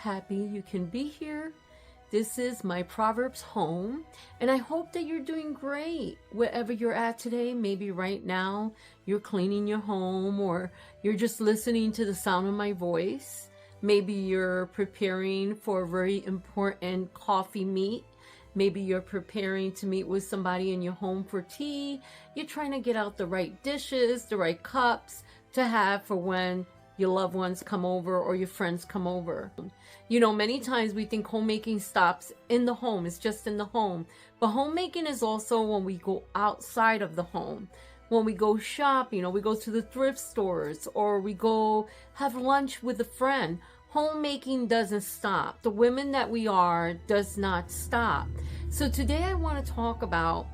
happy you can be here. This is my Proverbs home, and I hope that you're doing great wherever you're at today. Maybe right now you're cleaning your home, or you're just listening to the sound of my voice. Maybe you're preparing for a very important coffee meet. Maybe you're preparing to meet with somebody in your home for tea. You're trying to get out the right dishes, the right cups to have for when your loved ones come over or your friends come over. You know, many times we think homemaking stops in the home. It's just in the home. But homemaking is also when we go outside of the home. When we go shopping, or we go to the thrift stores, or we go have lunch with a friend. Homemaking doesn't stop. The women that we are does not stop. So today I want to talk about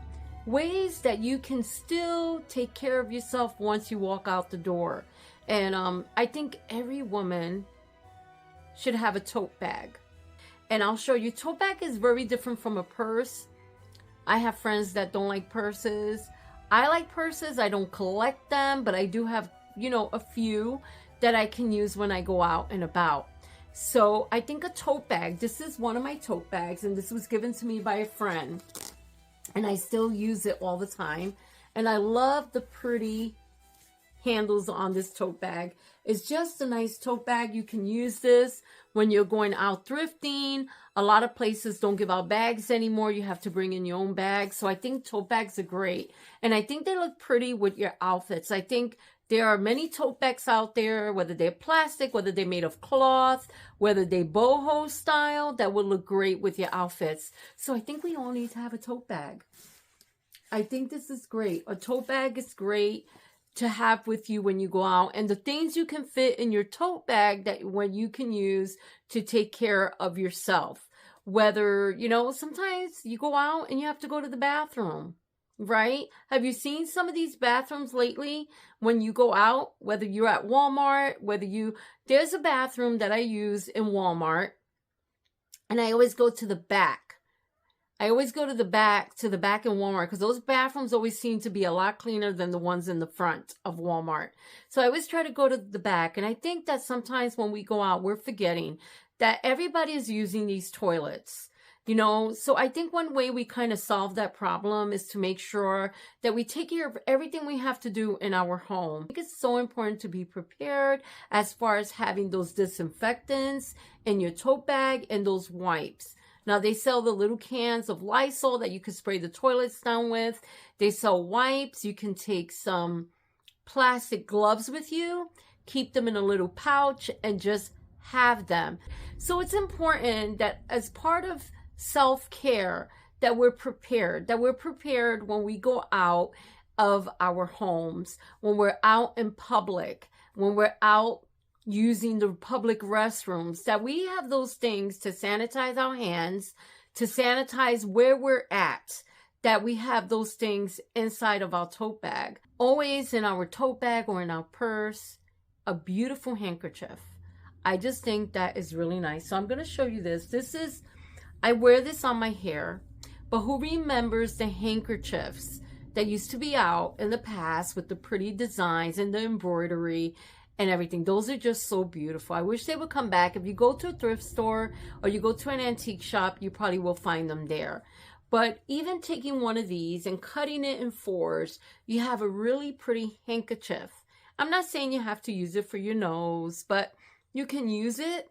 ways that you can still take care of yourself once you walk out the door. And I think every woman should have a tote bag. And I'll show you, tote bag is very different from a purse. I have friends that don't like purses. I like purses. I don't collect them, but I do have, a few that I can use when I go out and about. So I think a tote bag, this is one of my tote bags, and this was given to me by a friend. And I still use it all the time. And I love the pretty handles on this tote bag. It's just a nice tote bag. You can use this when you're going out thrifting. A lot of places don't give out bags anymore. You have to bring in your own bag. So I think tote bags are great. And I think they look pretty with your outfits. I think there are many tote bags out there, whether they're plastic, whether they're made of cloth, whether they boho style, that will look great with your outfits. So I think we all need to have a tote bag. I think this is great. A tote bag is great to have with you when you go out, and the things you can fit in your tote bag that when you can use to take care of yourself. Whether, sometimes you go out and you have to go to the bathroom, right? Have you seen some of these bathrooms lately when you go out, whether you're at Walmart, there's a bathroom that I use in Walmart, and I always go to the back. I always go to the back in Walmart because those bathrooms always seem to be a lot cleaner than the ones in the front of Walmart. So I always try to go to the back. And I think that sometimes when we go out, we're forgetting that everybody is using these toilets. So I think one way we kind of solve that problem is to make sure that we take care of everything we have to do in our home. I think it's so important to be prepared as far as having those disinfectants in your tote bag and those wipes. Now, they sell the little cans of Lysol that you can spray the toilets down with. They sell wipes. You can take some plastic gloves with you, keep them in a little pouch, and just have them. So it's important that as part of self-care that we're prepared when we go out of our homes, when we're out in public, when we're out using the public restrooms, that we have those things to sanitize our hands, to sanitize where we're at, that we have those things inside of our tote bag. Always in our tote bag or in our purse, a beautiful handkerchief. I just think that is really nice. So I'm going to show you this. I wear this on my hair, but who remembers the handkerchiefs that used to be out in the past with the pretty designs and the embroidery and everything? Those are just so beautiful. I wish they would come back. If you go to a thrift store or you go to an antique shop, you probably will find them there. But even taking one of these and cutting it in fours, you have a really pretty handkerchief. I'm not saying you have to use it for your nose, but you can use it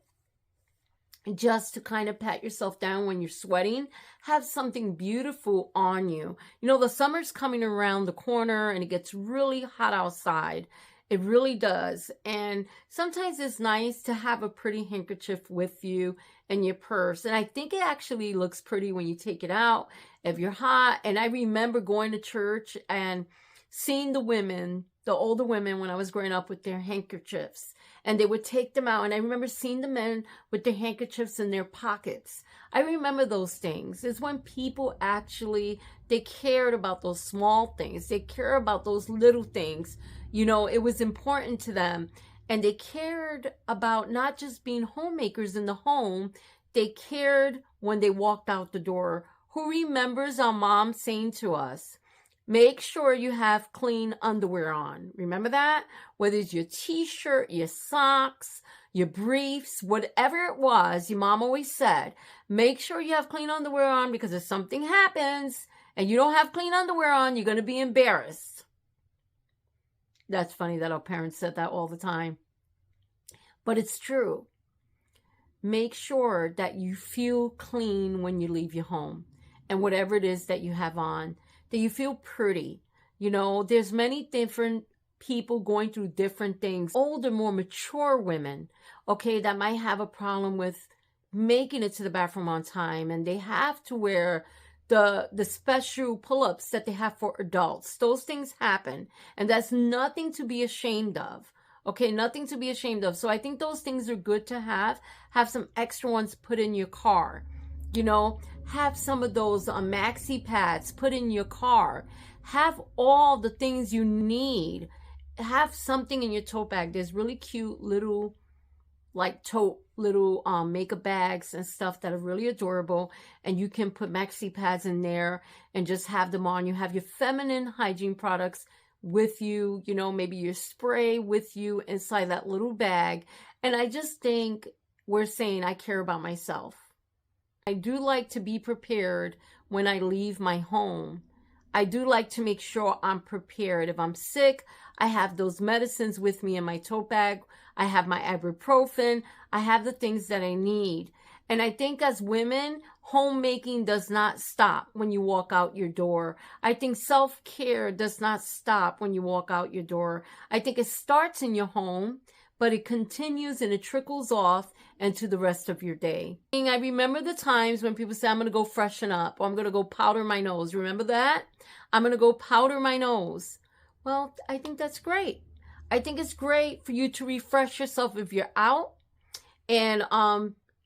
just to kind of pat yourself down when you're sweating. Have something beautiful on you. The summer's coming around the corner and it gets really hot outside. It really does. And sometimes it's nice to have a pretty handkerchief with you in your purse. And I think it actually looks pretty when you take it out if you're hot. And I remember going to church and seeing the older women when I was growing up with their handkerchiefs. And they would take them out. And I remember seeing the men with their handkerchiefs in their pockets. I remember those things. It's when people actually, they cared about those small things. They care about those little things. It was important to them. And they cared about not just being homemakers in the home. They cared when they walked out the door. Who remembers our mom saying to us, make sure you have clean underwear on? Remember that? Whether it's your t-shirt, your socks, your briefs, whatever it was. Your mom always said, make sure you have clean underwear on, because if something happens and you don't have clean underwear on, you're going to be embarrassed. That's funny that our parents said that all the time. But it's true. Make sure that you feel clean when you leave your home. And whatever it is that you have on, that you feel pretty. You know, there's many different people going through different things. Older, more mature women, okay, that might have a problem with making it to the bathroom on time, and they have to wear the special pull-ups that they have for adults. Those things happen, and that's nothing to be ashamed of. Okay, nothing to be ashamed of. So I think those things are good to have. Have some extra ones put in your car. You know, have some of those maxi pads put in your car. Have all the things you need. Have something in your tote bag. There's really cute little like tote little makeup bags and stuff that are really adorable, and you can put maxi pads in there and just have them on. You have your feminine hygiene products with you, you know, maybe your spray with you inside that little bag. And I just think we're saying I care about myself. I do like to be prepared when I leave my home. I do like to make sure I'm prepared. If I'm sick, I have those medicines with me in my tote bag. I have my ibuprofen. I have the things that I need. And I think as women, homemaking does not stop when you walk out your door. I think self-care does not stop when you walk out your door. I think it starts in your home, but it continues and it trickles off into the rest of your day. I remember the times when people say, I'm going to go freshen up, or I'm going to go powder my nose. Remember that? I'm going to go powder my nose. Well, I think that's great. I think it's great for you to refresh yourself if you're out, and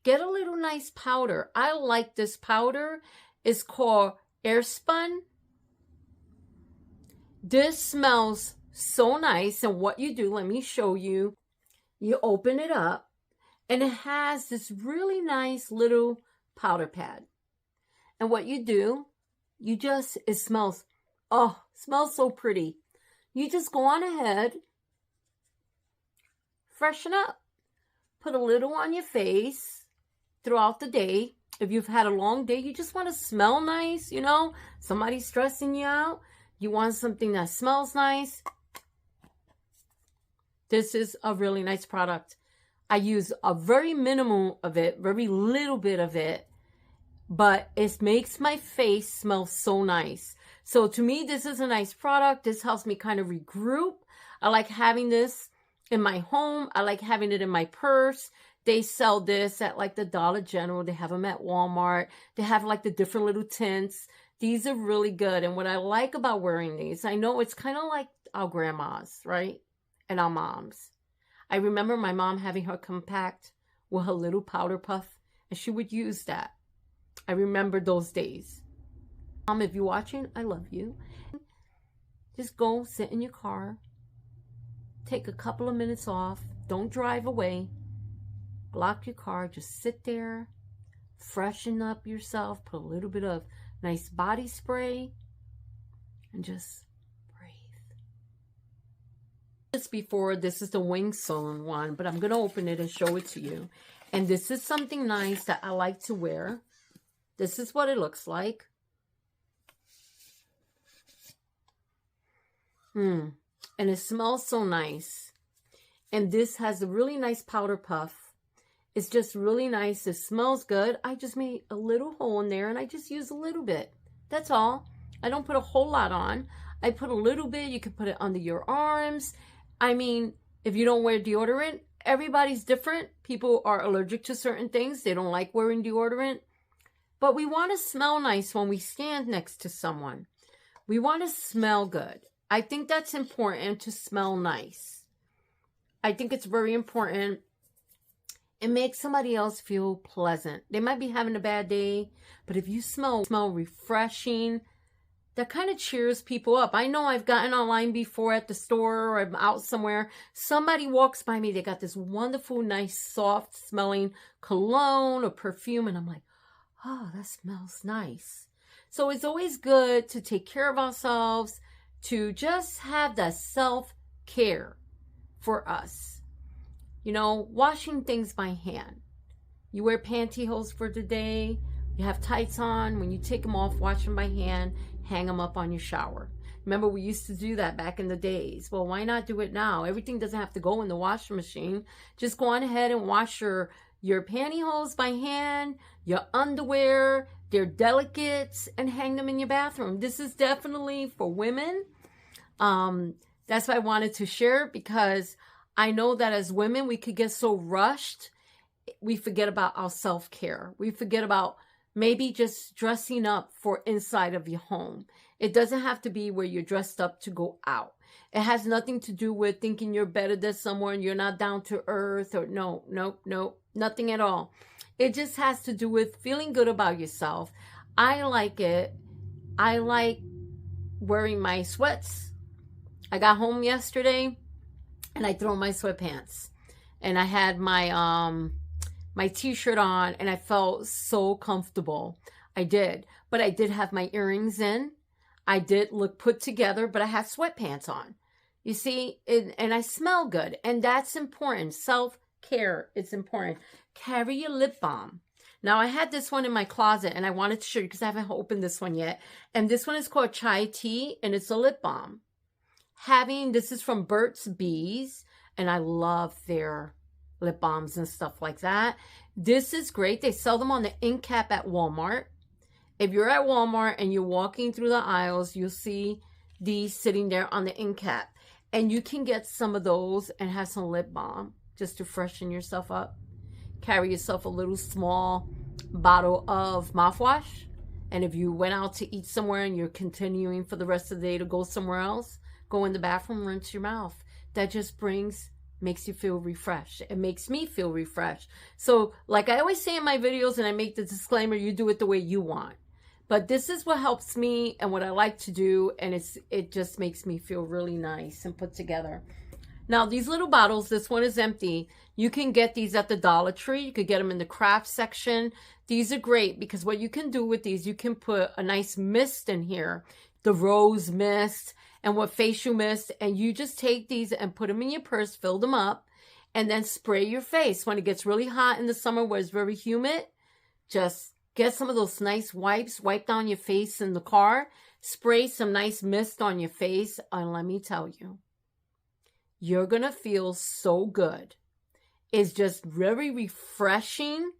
get a little nice powder. I like this powder. It's called Airspun. This smells so nice. And what you do, let me show you. You open it up, and it has this really nice little powder pad. And what you do, it smells so pretty. You just go on ahead, freshen up, put a little on your face throughout the day. If you've had a long day, you just want to smell nice, you know, somebody's stressing you out. You want something that smells nice. This is a really nice product. I use a very minimal of it, very little bit of it, but it makes my face smell so nice. So to me, this is a nice product. This helps me kind of regroup. I like having this in my home. I like having it in my purse. They sell this at like the Dollar General. They have them at Walmart. They have like the different little tints. These are really good. And what I like about wearing these, I know it's kind of like our grandmas, right? And our moms. I remember my mom having her compact with her little powder puff, and she would use that. I remember those days. Mom, if you're watching, I love you. Just go sit in your car. Take a couple of minutes off. Don't drive away. Lock your car. Just sit there. Freshen up yourself. Put a little bit of nice body spray. And just breathe. This is the wing sewn one, but I'm going to open it and show it to you. And this is something nice that I like to wear. This is what it looks like. And it smells so nice. And this has a really nice powder puff. It's just really nice. It smells good. I just made a little hole in there, and I just use a little bit. That's all. I don't put a whole lot on. I put a little bit. You can put it under your arms. I mean, if you don't wear deodorant, everybody's different. People are allergic to certain things. They don't like wearing deodorant. But we want to smell nice when we stand next to someone. We want to smell good. I think that's important, to smell nice. I think it's very important. It makes somebody else feel pleasant. They might be having a bad day, but if you smell refreshing, that kind of cheers people up. I know I've gotten online before at the store, or I'm out somewhere. Somebody walks by me, they got this wonderful, nice, soft smelling cologne or perfume, and I'm like, oh, that smells nice. So it's always good to take care of ourselves, to just have that self-care for us. You know, washing things by hand. You wear pantyhose for the day, you have tights on. When you take them off, wash them by hand, hang them up on your shower. Remember, we used to do that back in the days. Well, why not do it now? Everything doesn't have to go in the washing machine. Just go on ahead and wash your pantyhose by hand, your underwear, they're delicates, and hang them in your bathroom. This is definitely for women. That's why I wanted to share, because I know that as women, we could get so rushed, we forget about our self-care. We forget about maybe just dressing up for inside of your home. It doesn't have to be where you're dressed up to go out. It has nothing to do with thinking you're better than someone, you're not down to earth, or no, nothing at all. It just has to do with feeling good about yourself. I like it. I like wearing my sweats. I got home yesterday and I threw on my sweatpants. And I had my t-shirt on and I felt so comfortable. I did. But I did have my earrings in. I did look put together, but I had sweatpants on. You see, and I smell good. And that's important. Self-care, it's important. Carry your lip balm. Now, I had this one in my closet and I wanted to show you because I haven't opened this one yet. And this one is called Chai Tea and it's a lip balm. This is from Burt's Bees, and I love their lip balms and stuff like that. This is great. They sell them on the end cap at Walmart. If you're at Walmart and you're walking through the aisles, you'll see these sitting there on the end cap. And you can get some of those and have some lip balm just to freshen yourself up. Carry yourself a little small bottle of mouthwash. And if you went out to eat somewhere and you're continuing for the rest of the day to go somewhere else, go in the bathroom, rinse your mouth. That just makes you feel refreshed. It makes me feel refreshed. So like I always say in my videos, and I make the disclaimer, you do it the way you want. But this is what helps me and what I like to do. And it just makes me feel really nice and put together. Now, these little bottles, this one is empty. You can get these at the Dollar Tree. You could get them in the craft section. These are great because what you can do with these, you can put a nice mist in here. The rose mist and what facial mist. And you just take these and put them in your purse, fill them up, and then spray your face. When it gets really hot in the summer where it's very humid, just get some of those nice wipes, wipe down your face in the car, spray some nice mist on your face. And let me tell you, you're going to feel so good. It's just very refreshing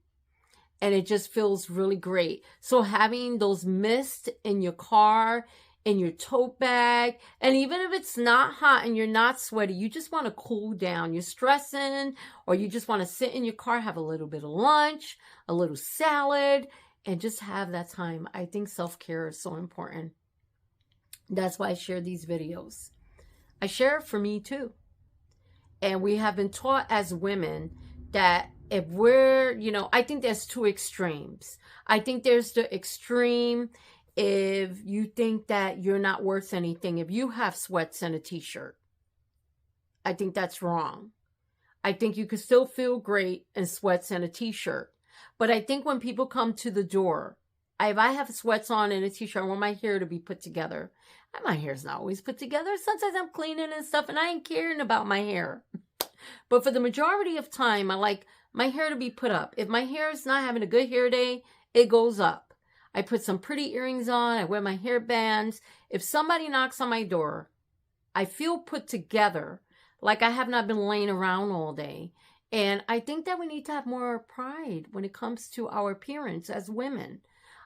and it just feels really great. So having those mist in your car, in your tote bag, and even if it's not hot and you're not sweaty, you just want to cool down. You're stressing, or you just want to sit in your car, have a little bit of lunch, a little salad, and just have that time. I think self-care is so important. That's why I share these videos. I share it for me too. And we have been taught as women that if we're, I think there's two extremes. I think there's the extreme if you think that you're not worth anything, if you have sweats and a t-shirt. I think that's wrong. I think you could still feel great in sweats and a t-shirt. But I think when people come to the door, if I have sweats on and a t-shirt, I want my hair to be put together. And my hair's not always put together. Sometimes I'm cleaning and stuff and I ain't caring about my hair. But for the majority of time, I like my hair to be put up. If my hair is not having a good hair day, it goes up. I put some pretty earrings on. I wear my hair bands. If somebody knocks on my door, I feel put together, like I have not been laying around all day. And I think that we need to have more pride when it comes to our appearance as women.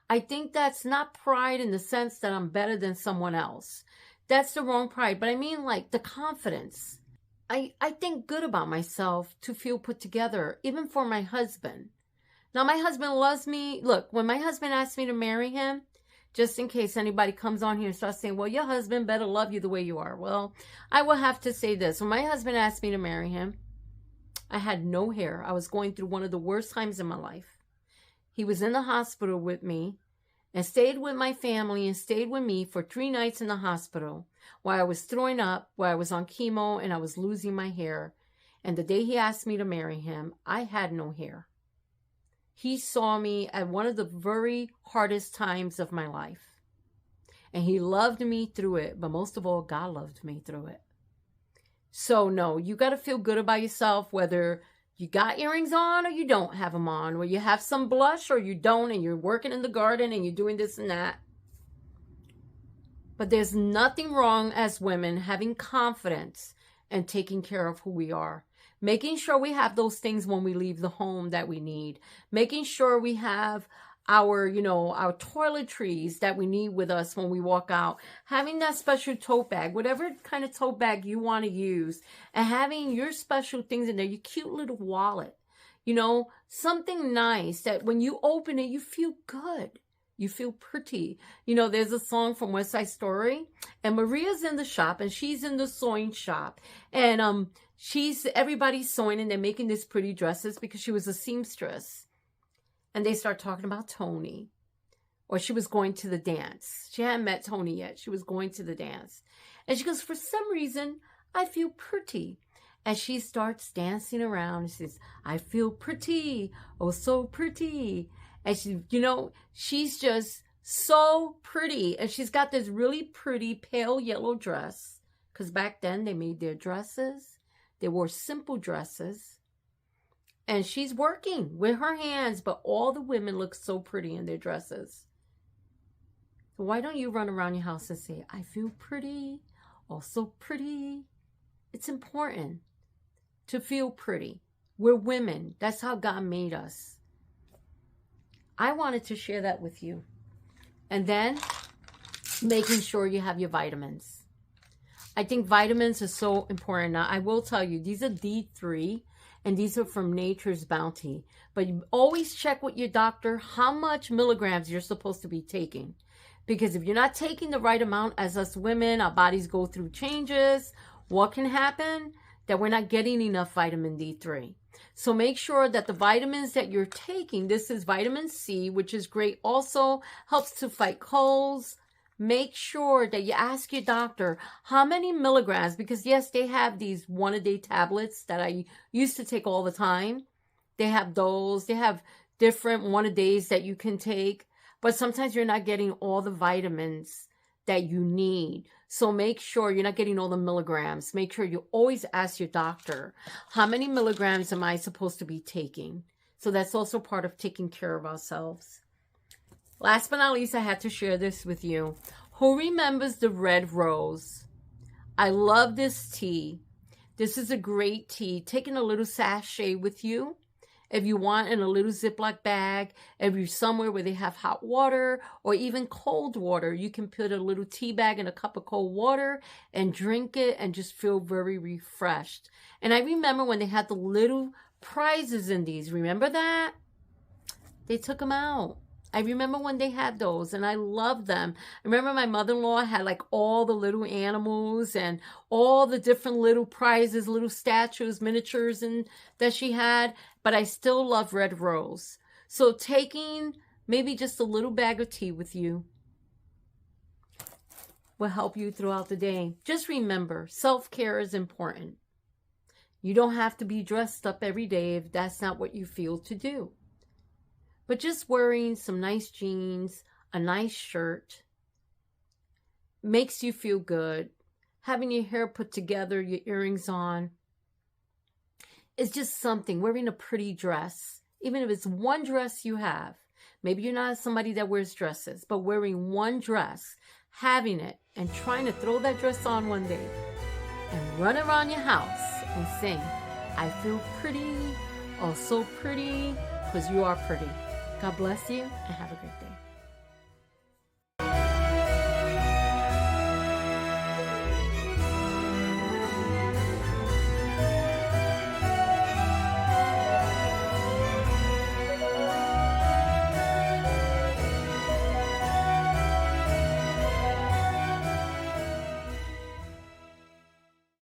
I think that's not pride in the sense that I'm better than someone else. That's the wrong pride. But I mean like the confidence. I think good about myself to feel put together, even for my husband. Now, my husband loves me. Look, when my husband asked me to marry him, just in case anybody comes on here and starts saying, well, your husband better love you the way you are. Well, I will have to say this. When my husband asked me to marry him, I had no hair. I was going through one of the worst times in my life. He was in the hospital with me and stayed with my family and stayed with me for 3 nights in the hospital while I was throwing up, while I was on chemo and I was losing my hair. And the day he asked me to marry him, I had no hair. He saw me at one of the very hardest times of my life. And he loved me through it. But most of all, God loved me through it. So no, you got to feel good about yourself, whether you got earrings on or you don't have them on, where you have some blush or you don't, and you're working in the garden and you're doing this and that. But there's nothing wrong as women having confidence and taking care of who we are. Making sure we have those things when we leave the home that we need. Making sure we have our toiletries that we need with us when we walk out. Having that special tote bag, whatever kind of tote bag you want to use. And having your special things in there, your cute little wallet. Something nice that when you open it, you feel good. You feel pretty. There's a song from West Side Story, and Maria's in the shop, and she's in the sewing shop, and everybody's sewing, and they're making these pretty dresses because she was a seamstress, and they start talking about Tony, or she was going to the dance. She hadn't met Tony yet. She was going to the dance, and she goes, for some reason, I feel pretty. And she starts dancing around, and she says, I feel pretty, oh so pretty. And she's just so pretty. And she's got this really pretty pale yellow dress. Because back then they made their dresses. They wore simple dresses. And she's working with her hands. But all the women look so pretty in their dresses. So why don't you run around your house and say, I feel pretty. Oh, so pretty. It's important to feel pretty. We're women. That's how God made us. I wanted to share that with you. And then making sure you have your vitamins. I think vitamins are so important. Now, I will tell you, these are D3, and these are from Nature's Bounty. But you always check with your doctor how much milligrams you're supposed to be taking. Because if you're not taking the right amount, as us women, our bodies go through changes. What can happen? That we're not getting enough vitamin D3. So make sure that the vitamins that you're taking, this is vitamin C, which is great, also helps to fight colds. Make sure that you ask your doctor how many milligrams, because yes, they have these one-a-day tablets that I used to take all the time. They have those. They have different one-a-days that you can take, but sometimes you're not getting all the vitamins that you need. So make sure you're not getting all the milligrams. Make sure you always ask your doctor, how many milligrams am I supposed to be taking? So that's also part of taking care of ourselves. Last but not least, I had to share this with you. Who remembers the red rose? I love this tea. This is a great tea. Taking a little sachet with you. If you want, in a little Ziploc bag, if you're somewhere where they have hot water or even cold water, you can put a little tea bag in a cup of cold water and drink it and just feel very refreshed. And I remember when they had the little prizes in these. Remember that? They took them out. I remember when they had those, and I loved them. I remember my mother-in-law had like all the little animals and all the different little prizes, little statues, miniatures and that she had, but I still love red rose. So taking maybe just a little bag of tea with you will help you throughout the day. Just remember, self-care is important. You don't have to be dressed up every day if that's not what you feel to do. But just wearing some nice jeans, a nice shirt, makes you feel good. Having your hair put together, your earrings on, is just something. Wearing a pretty dress, even if it's one dress you have. Maybe you're not somebody that wears dresses, but wearing one dress, having it, and trying to throw that dress on one day, and run around your house and sing, I feel pretty, oh so pretty, because you are pretty. God bless you and have a great day.